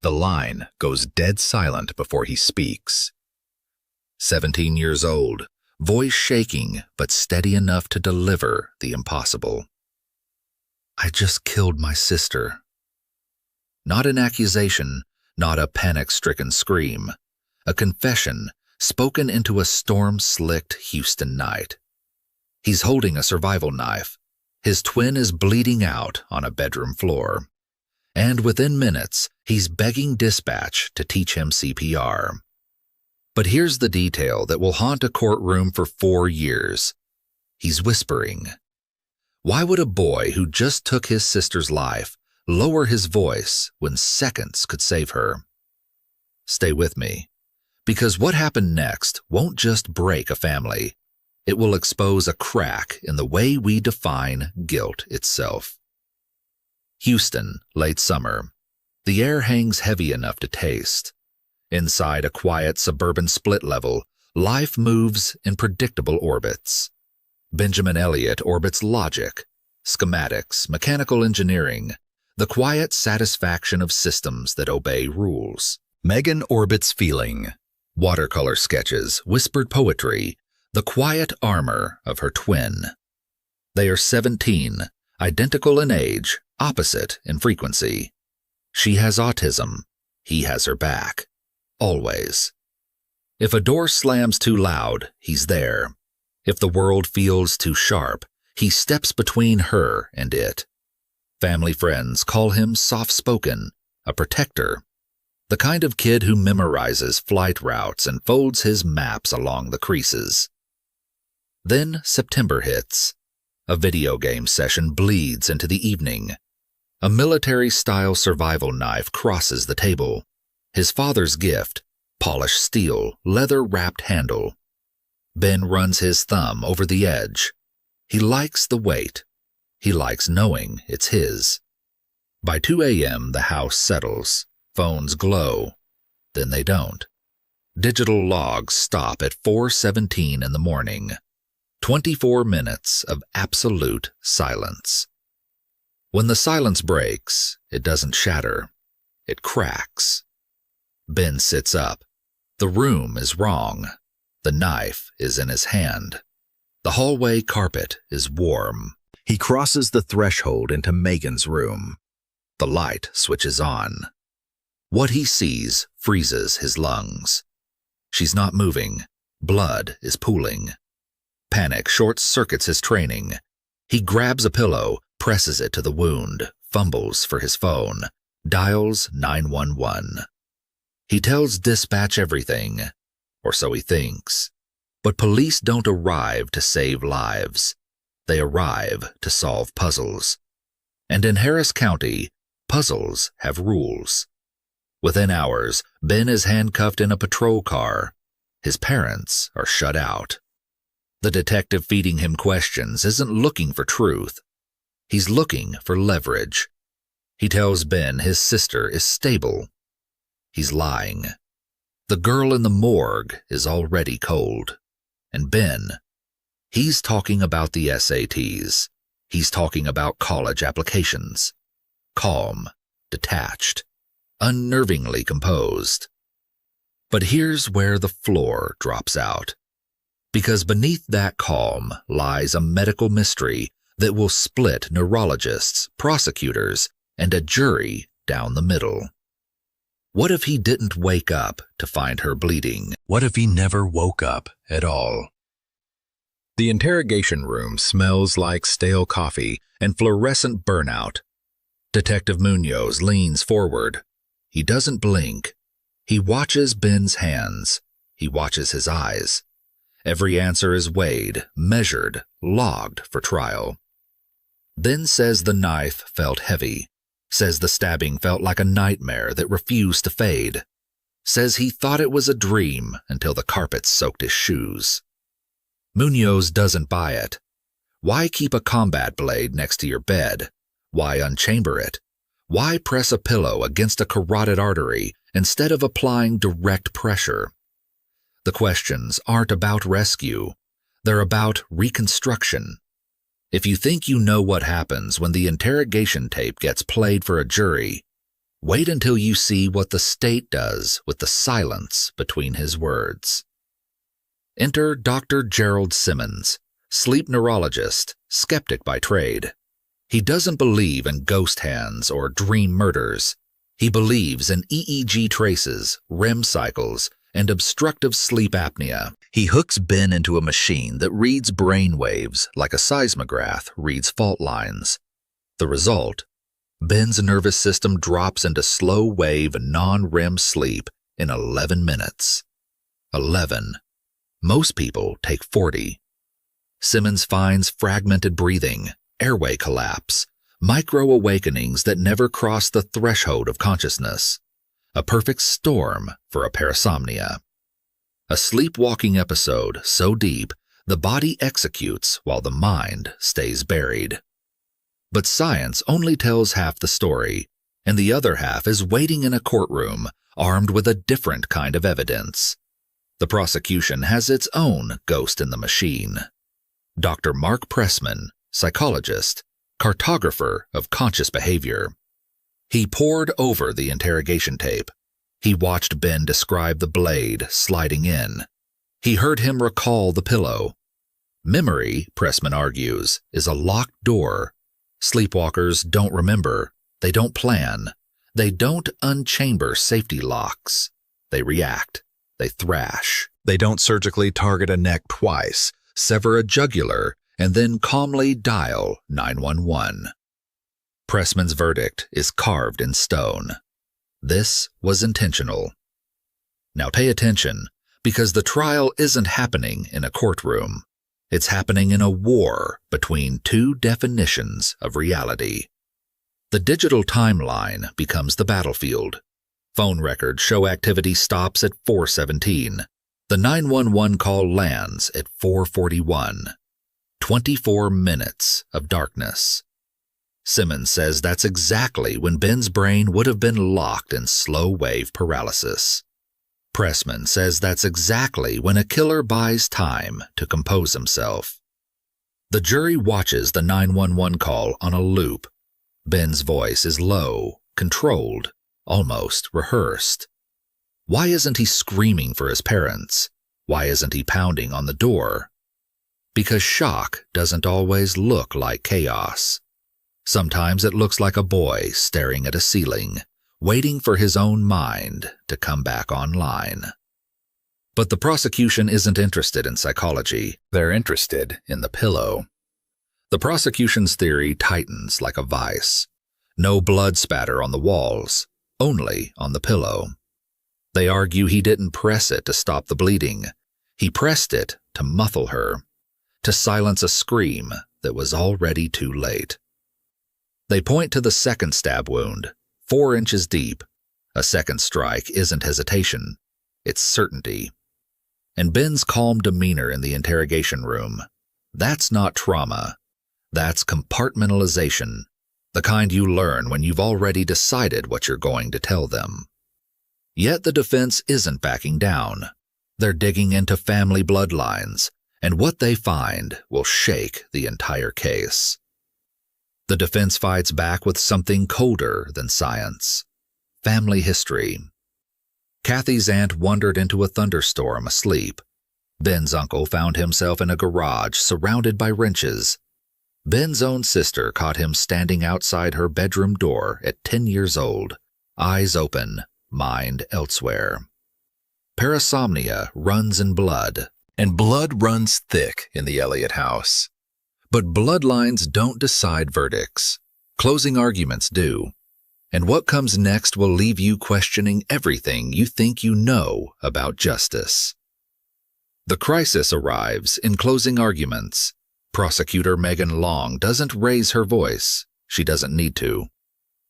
The line goes dead silent before he speaks. 17 years old, voice shaking but steady enough to deliver the impossible. I just killed my sister. Not an accusation, not a panic-stricken scream. A confession spoken into a storm-slicked Houston night. He's holding a survival knife. His twin is bleeding out on a bedroom floor. And within minutes, he's begging dispatch to teach him CPR. But here's the detail that will haunt a courtroom for 4 years. He's whispering. Why would a boy who just took his sister's life lower his voice when seconds could save her? Stay with me, because what happened next won't just break a family. It will expose a crack in the way we define guilt itself. Houston, late summer. The air hangs heavy enough to taste. Inside a quiet suburban split level, life moves in predictable orbits. Benjamin Elliott orbits logic, schematics, mechanical engineering, the quiet satisfaction of systems that obey rules. Megan orbits feeling, watercolor sketches, whispered poetry, the quiet armor of her twin. They are 17, identical in age, opposite in frequency. She has autism. He has her back. Always. If a door slams too loud, he's there. If the world feels too sharp, he steps between her and it. Family friends call him soft-spoken, a protector, the kind of kid who memorizes flight routes and folds his maps along the creases. Then September hits. A video game session bleeds into the evening. A military-style survival knife crosses the table. His father's gift, polished steel, leather-wrapped handle. Ben runs his thumb over the edge. He likes the weight. He likes knowing it's his. By 2 a.m., the house settles. Phones glow. Then they don't. Digital logs stop at 4:17 in the morning. 24 minutes of absolute silence. When the silence breaks, it doesn't shatter. It cracks. Ben sits up. The room is wrong. The knife is in his hand. The hallway carpet is warm. He crosses the threshold into Megan's room. The light switches on. What he sees freezes his lungs. She's not moving. Blood is pooling. Panic short-circuits his training. He grabs a pillow, presses it to the wound, fumbles for his phone, dials 911. He tells dispatch everything, or so he thinks. But police don't arrive to save lives. They arrive to solve puzzles. And in Harris County, puzzles have rules. Within hours, Ben is handcuffed in a patrol car. His parents are shut out. The detective feeding him questions isn't looking for truth. He's looking for leverage. He tells Ben his sister is stable. He's lying. The girl in the morgue is already cold. And Ben, he's talking about the SATs. He's talking about college applications. Calm, detached, unnervingly composed. But here's where the floor drops out. Because beneath that calm lies a medical mystery that will split neurologists, prosecutors, and a jury down the middle. What if he didn't wake up to find her bleeding? What if he never woke up at all? The interrogation room smells like stale coffee and fluorescent burnout. Detective Munoz leans forward. He doesn't blink. He watches Ben's hands. He watches his eyes. Every answer is weighed, measured, logged for trial. Then says the knife felt heavy. Says the stabbing felt like a nightmare that refused to fade. Says he thought it was a dream until the carpet soaked his shoes. Munoz doesn't buy it. Why keep a combat blade next to your bed? Why unchamber it? Why press a pillow against a carotid artery instead of applying direct pressure? The questions aren't about rescue. They're about reconstruction. If you think you know what happens when the interrogation tape gets played for a jury, Wait until you see what the state does with the silence between his words. Enter Dr. Gerald Simmons, sleep neurologist, skeptic by trade. He doesn't believe in ghost hands or dream murders. He believes in EEG traces, REM cycles, and obstructive sleep apnea. He hooks Ben into a machine that reads brain waves like a seismograph reads fault lines. The result? Ben's nervous system drops into slow-wave non-REM sleep in 11 minutes. 11. Most people take 40. Simmons finds fragmented breathing, airway collapse, micro-awakenings that never cross the threshold of consciousness. A perfect storm for a parasomnia. A sleepwalking episode so deep, the body executes while the mind stays buried. But science only tells half the story, and the other half is waiting in a courtroom, armed with a different kind of evidence. The prosecution has its own ghost in the machine. Dr. Mark Pressman, psychologist, cartographer of conscious behavior. He pored over the interrogation tape. He watched Ben describe the blade sliding in. He heard him recall the pillow. Memory, Pressman argues, is a locked door. Sleepwalkers don't remember. They don't plan. They don't unchamber safety locks. They react. They thrash. They don't surgically target a neck twice, sever a jugular, and then calmly dial 911. Pressman's verdict is carved in stone. This was intentional. Now pay attention, because the trial isn't happening in a courtroom. It's happening in a war between two definitions of reality. The digital timeline becomes the battlefield. Phone records show activity stops at 4:17. The 911 call lands at 4:41. 24 minutes of darkness. Simmons says that's exactly when Ben's brain would have been locked in slow-wave paralysis. Pressman says that's exactly when a killer buys time to compose himself. The jury watches the 911 call on a loop. Ben's voice is low, controlled, almost rehearsed. Why isn't he screaming for his parents? Why isn't he pounding on the door? Because shock doesn't always look like chaos. Sometimes it looks like a boy staring at a ceiling, waiting for his own mind to come back online. But the prosecution isn't interested in psychology. They're interested in the pillow. The prosecution's theory tightens like a vice. No blood spatter on the walls, only on the pillow. They argue he didn't press it to stop the bleeding. He pressed it to muffle her, to silence a scream that was already too late. They point to the second stab wound, 4 inches deep. A second strike isn't hesitation, it's certainty. And Ben's calm demeanor in the interrogation room, that's not trauma. That's compartmentalization, the kind you learn when you've already decided what you're going to tell them. Yet the defense isn't backing down. They're digging into family bloodlines, and what they find will shake the entire case. The defense fights back with something colder than science: family history. Kathy's aunt wandered into a thunderstorm asleep. Ben's uncle found himself in a garage surrounded by wrenches. Ben's own sister caught him standing outside her bedroom door at 10 years old, eyes open, mind elsewhere. Parasomnia runs in blood, and blood runs thick in the Elliott house. But bloodlines don't decide verdicts. Closing arguments do. And what comes next will leave you questioning everything you think you know about justice. The crisis arrives in closing arguments. Prosecutor Megan Long doesn't raise her voice. She doesn't need to.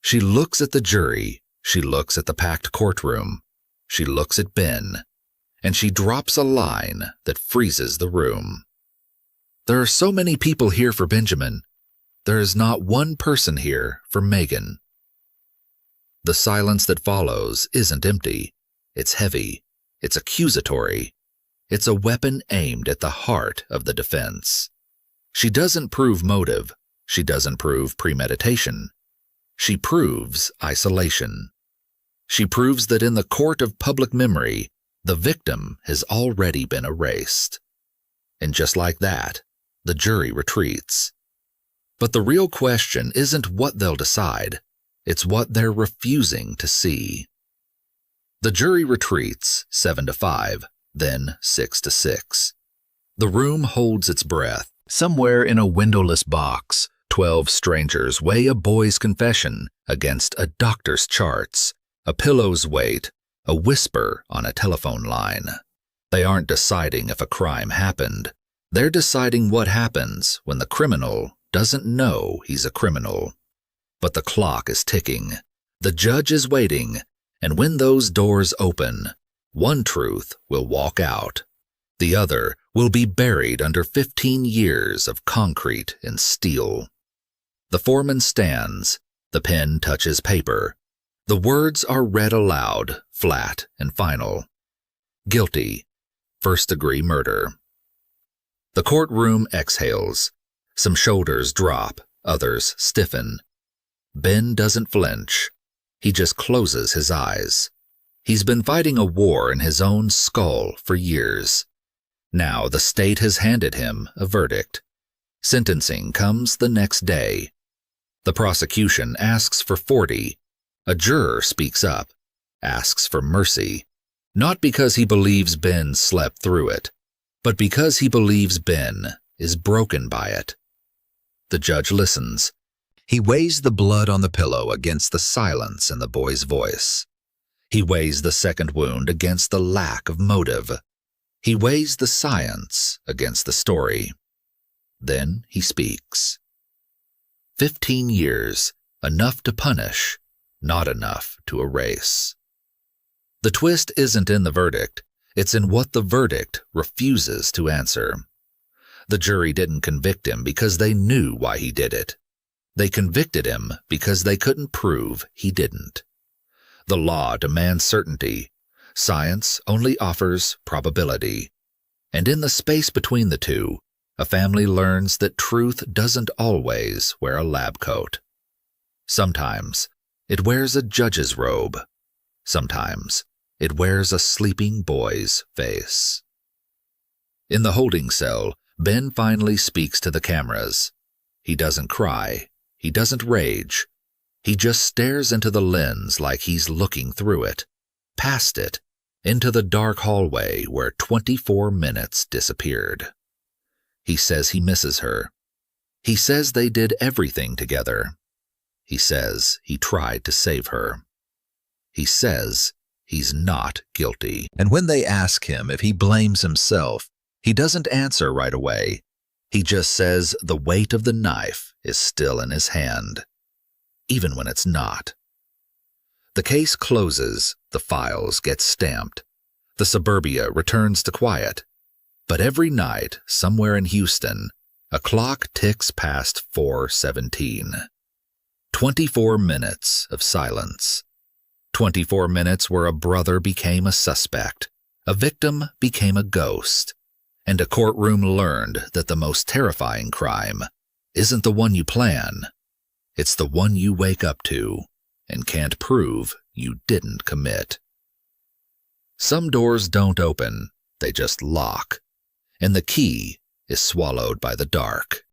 She looks at the jury. She looks at the packed courtroom. She looks at Ben. And she drops a line that freezes the room. There are so many people here for Benjamin. There is not one person here for Megan. The silence that follows isn't empty. It's heavy. It's accusatory. It's a weapon aimed at the heart of the defense. She doesn't prove motive. She doesn't prove premeditation. She proves isolation. She proves that in the court of public memory, the victim has already been erased. And just like that, the jury retreats. But the real question isn't what they'll decide, it's what they're refusing to see. The jury retreats 7-5, then 6-6. The room holds its breath. Somewhere in a windowless box, 12 strangers weigh a boy's confession against a doctor's charts, a pillow's weight, a whisper on a telephone line. They aren't deciding if a crime happened. They're deciding what happens when the criminal doesn't know he's a criminal. But the clock is ticking. The judge is waiting, and when those doors open, one truth will walk out. The other will be buried under 15 years of concrete and steel. The foreman stands. The pen touches paper. The words are read aloud, flat and final. Guilty. First-degree murder. The courtroom exhales. Some shoulders drop, others stiffen. Ben doesn't flinch. He just closes his eyes. He's been fighting a war in his own skull for years. Now the state has handed him a verdict. Sentencing comes the next day. The prosecution asks for 40. A juror speaks up, asks for mercy, not because he believes Ben slept through it, but because he believes Ben is broken by it. The judge listens. He weighs the blood on the pillow against the silence in the boy's voice. He weighs the second wound against the lack of motive. He weighs the science against the story. Then he speaks. 15 years, enough to punish, not enough to erase. The twist isn't in the verdict, it's in what the verdict refuses to answer. The jury didn't convict him because they knew why he did it. They convicted him because they couldn't prove he didn't. The law demands certainty. Science only offers probability. And in the space between the two, a family learns that truth doesn't always wear a lab coat. Sometimes it wears a judge's robe. Sometimes it wears a sleeping boy's face. In the holding cell, Ben finally speaks to the cameras. He doesn't cry. He doesn't rage. He just stares into the lens like he's looking through it, past it, into the dark hallway where 24 minutes disappeared. He says he misses her. He says they did everything together. He says he tried to save her. He says he's not guilty. And when they ask him if he blames himself, he doesn't answer right away. He just says the weight of the knife is still in his hand, even when it's not. The case closes, the files get stamped. The suburbia returns to quiet. But every night, somewhere in Houston, a clock ticks past 4:17. 24 minutes of silence. 24 minutes where a brother became a suspect, a victim became a ghost, and a courtroom learned that the most terrifying crime isn't the one you plan. It's the one you wake up to and can't prove you didn't commit. Some doors don't open, they just lock, and the key is swallowed by the dark.